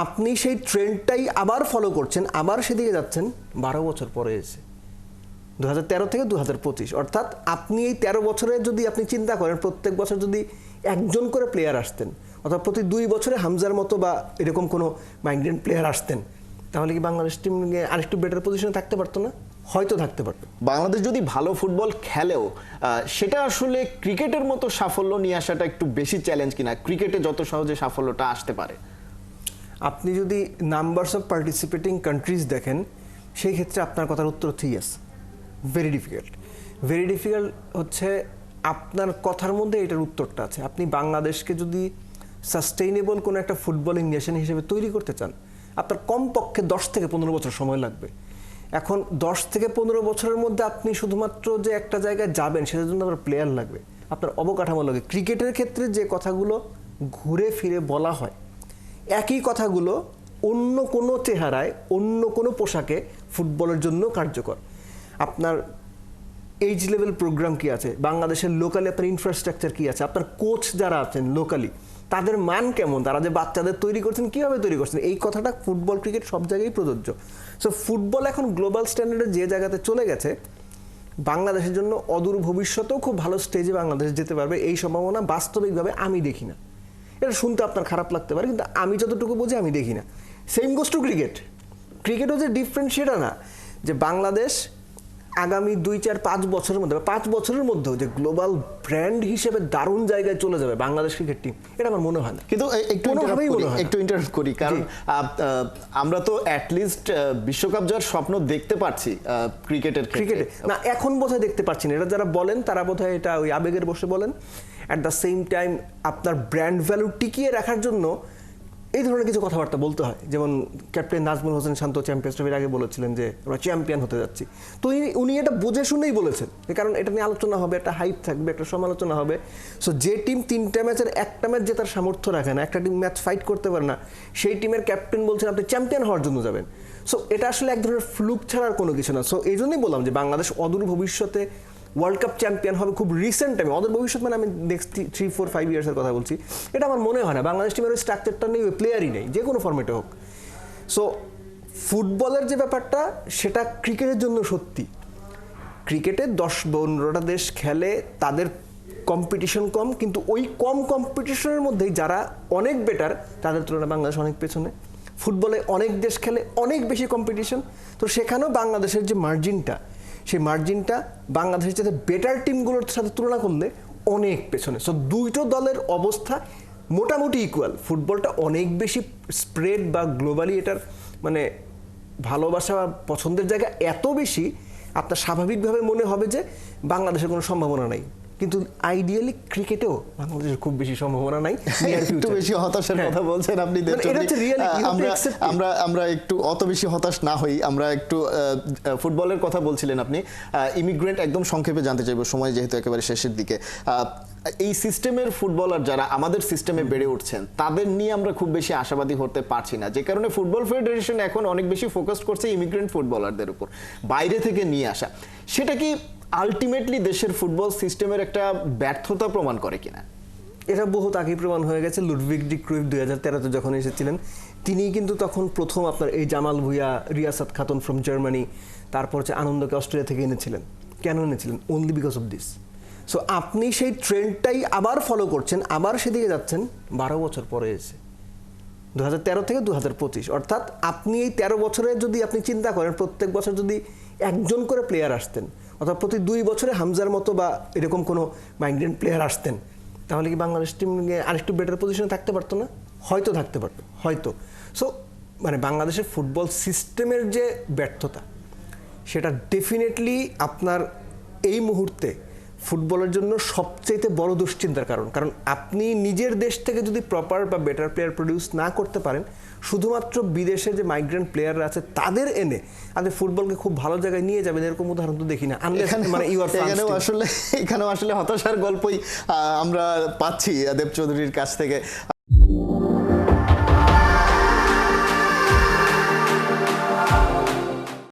আপনি সেই ট্রেন্ডটাই আবার ফলো করছেন, আবার সেদিকে যাচ্ছেন 12 বছর পরে এসে 2013 থেকে 2025। অর্থাৎ আপনি এই 13 বছরে যদি আপনি চিন্তা করেন প্রত্যেক বছর যদি একজন করে প্লেয়ার আসতেন, অর্থাৎ প্রতি 2 বছরে হামজার মতো বা এরকম কোনো মাইগ্রেন্ট প্লেয়ার আসতেন, তাহলে কি বাংলাদেশ টিম আরেকটু বেটার পজিশনে থাকতে পারতো না? হয়তো থাকতে পারতো। বাংলাদেশ যদি ভালো ফুটবল খেলেও সেটা আসলে ক্রিকেটের মতো সাফল্য নিয়ে আসাটা একটু বেশি চ্যালেঞ্জ কিনা? ক্রিকেটে যত সহজে সাফল্যটা আসতে পারে, আপনি যদি নাম্বারস অফ পার্টিসিপেটিং কান্ট্রিজ দেখেন, সেই ক্ষেত্রে আপনার কথার উত্তর হচ্ছে yes, very difficult. Very difficult হচ্ছে আপনার কথার মধ্যে এটার উত্তরটা আছে। আপনি বাংলাদেশকে যদি সাস্টেইনেবল কোনো একটা ফুটবলিং নেশন হিসেবে তৈরি করতে চান, আপনার কমপক্ষে 10 থেকে 15 বছর সময় লাগবে। এখন 10 থেকে 15 বছরের মধ্যে আপনি শুধুমাত্র যে একটা জায়গায় যাবেন সেটার জন্য আপনার প্লেয়ার লাগবে, আপনার অবকাঠামো লাগবে। ক্রিকেটের ক্ষেত্রে যে কথাগুলো ঘুরে ফিরে বলা হয়, একই কথাগুলো অন্য কোনো চেহারায়, অন্য কোনো পোশাকে ফুটবলের জন্য কার্যকর। আপনার এইজ লেভেল প্রোগ্রাম কি আছে, বাংলাদেশের লোকালি আপনার ইনফ্রাস্ট্রাকচার কি আছে, আপনার কোচ যারা আছেন লোকালি তাদের মান কেমন, তারা যে বাচ্চাদের তৈরি করছেন কীভাবে তৈরি করছেন, এই কথাটা ফুটবল ক্রিকেট সব জায়গায় প্রযোজ্য। সো ফুটবল এখন গ্লোবাল স্ট্যান্ডার্ডে যে জায়গাতে চলে গেছে, বাংলাদেশের জন্য অদূর ভবিষ্যতেও খুব ভালো স্টেজে বাংলাদেশ যেতে পারবে, এই সম্ভাবনা বাস্তবিকভাবে আমি দেখি না। এটা শুনতে আপনার খারাপ লাগতে পারে, কিন্তু আমি যতটুকু বুঝি আমি দেখি না। Same goes to cricket. ক্রিকেটও যে ডিফারেন্ট সেটা না যে বাংলাদেশ আগামী 2-4-5 বছরের মধ্যে, 5 বছরের মধ্যেও যে গ্লোবাল ব্র্যান্ড হিসেবে দারুণ জায়গায় চলে যাবে বাংলাদেশ ক্রিকেট টিম, এটা আমার মনে হয় না। কিন্তু একটু ইন্টারাপ্ট করি, কারণ আমরা তো অ্যাটলিস্ট বিশ্বকাপ যাওয়ার স্বপ্ন দেখতে পাচ্ছি ক্রিকেটে না, এখন বোধহয় দেখতে পাচ্ছি না। এটা যারা বলেন তারা বোধহয় এটা ওই আবেগের বসে বলেন। অ্যাট দ্য সেম টাইম আপনার ব্র্যান্ড ভ্যালু টিকিয়ে রাখার জন্য এই ধরনের কিছু কথাবার্তা বলতে হয়। যেমন ক্যাপ্টেন নাজমুল হোসেন শান্ত চ্যাম্পিয়ন্স ট্রফির আগে বলেছিলেন যে আমরা চ্যাম্পিয়ন হতে যাচ্ছি, তো উনি এটা বুঝে শুনেই বলেছেন, কারণ এটা নিয়ে আলোচনা হবে, একটা হাইপ থাকবে, একটা সমালোচনা হবে। সো যে টিম 3টা ম্যাচের একটা ম্যাচ জেতার সামর্থ্য রাখে না, একটা টিম ম্যাচ ফাইট করতে পারে না, সেই টিমের ক্যাপ্টেন বলছেন আপনি চ্যাম্পিয়ন হওয়ার জন্য যাবেন। সো এটা আসলে এক ধরনের ফ্লুক ছাড়ার কোনো কিছু না। সো এই জন্যই বললাম যে বাংলাদেশ অদূর ভবিষ্যতে ওয়ার্ল্ড কাপ চ্যাম্পিয়ন হবে খুব রিসেন্ট টাইমে। অদূর ভবিষ্যৎ মানে আমি নেক্সট 3-4-5 ইয়ার্সের কথা বলছি। এটা আমার মনে হয় না। বাংলাদেশ টিমের ওই স্ট্রাকচারটা নেই, ওই প্লেয়ারই নেই, যে কোনো ফর্মেটে হোক। সো ফুটবলের যে ব্যাপারটা সেটা ক্রিকেটের জন্য সত্যি। ক্রিকেটে 10-15টা দেশ খেলে, তাদের কম্পিটিশন কম, কিন্তু ওই কম কম্পিটিশনের মধ্যেই যারা অনেক বেটার তাদের তুলনায় বাংলাদেশ অনেক পেছনে। ফুটবলে অনেক দেশ খেলে, অনেক বেশি কম্পিটিশন, তো সেখানেও বাংলাদেশের যে মার্জিনটা, সেই মার্জিনটা বাংলাদেশের সাথে বেটার টিমগুলোর সাথে তুলনা করলে অনেক পেছনে। সো দুইটো দলের অবস্থা মোটামুটি ইকুয়াল। ফুটবলটা অনেক বেশি স্প্রেড বা গ্লোবালি এটার মানে ভালোবাসা বা পছন্দের জায়গা এত বেশি, আপনার স্বাভাবিকভাবে মনে হবে যে বাংলাদেশের কোনো সম্ভাবনা নাই। কিন্তু আইডিয়ালি ক্রিকেটেও বাংলাদেশের খুব বেশি সম্ভাবনা নাই। একটু বেশি হতাশার কথা বলছেন আপনি। আমরা একটু অত বেশি হতাশ না হই। আমরা একটু ফুটবলের কথা বলছিলেন আপনি, ইমিগ্রেন্ট একদম সংক্ষেপে জানতে চাইবো, সময় যেহেতু একেবারে শেষের দিকে। এই সিস্টেমের ফুটবলার যারা আমাদের সিস্টেমে বেড়ে উঠছেন, তাদের নিয়ে আমরা খুব বেশি আশাবাদী হতে পারছি না, যে কারণে ফুটবল ফেডারেশন এখন অনেক বেশি ফোকাস করছে ইমিগ্রেন্ট ফুটবলারদের উপর, বাইরে থেকে নিয়ে আসা। সেটা কি আলটিমেটলি দেশের ফুটবল সিস্টেমের একটা ব্যর্থতা প্রমাণ করে কিনা? এটা বহুত আগেই প্রমাণ হয়ে গেছে। লুডভিগ ডি ক্রুইফ 2013-তে যখন এসেছিলেন, তিনি কিন্তু তখন প্রথম আপনার এই জামাল ভুঁইয়া, রিয়াসাত খাতুন ফ্রম জার্মানি, তারপর হচ্ছে আনন্দকে অস্ট্রেলিয়া থেকে এনেছিলেন। কেন এনেছিলেন? Only because of this. So আপনি সেই ট্রেন্ডটাই আবার ফলো করছেন, আবার সেদিকে যাচ্ছেন 12 বছর পরে এসে 2013 থেকে 2025। অর্থাৎ আপনি এই 13 বছরে যদি আপনি চিন্তা করেন প্রত্যেক বছর যদি একজন করে প্লেয়ার আসতেন, অর্থাৎ প্রতি 2 বছরে হামজার মতো বা এরকম কোনো মাইগ্রেন্ট প্লেয়ার আসতেন, তাহলে কি বাংলাদেশ টিম আরেকটু বেটার পজিশনে থাকতে পারতো না? হয়তো থাকতে পারতো, হয়তো। সো মানে বাংলাদেশের ফুটবল সিস্টেমের যে ব্যর্থতা, সেটা ডেফিনেটলি আপনার এই মুহূর্তে ফুটবলের জন্য সবচেয়ে বড় দুশ্চিন্তার কারণ। কারণ আপনি নিজের দেশ থেকে যদি প্রপার বা বেটার প্লেয়ার প্রডিউস না করতে পারেন, শুধুমাত্র বিদেশে যে মাইগ্রেন্ট প্লেয়াররা আছে তাদের এনে আপনি ফুটবলকে খুব ভালো জায়গায় নিয়ে যাবেন, এরকম উদাহরণ তো দেখি না। এখানেও আসলে হতাশার গল্পই আমরা পাচ্ছি দেব চৌধুরীর কাছ থেকে।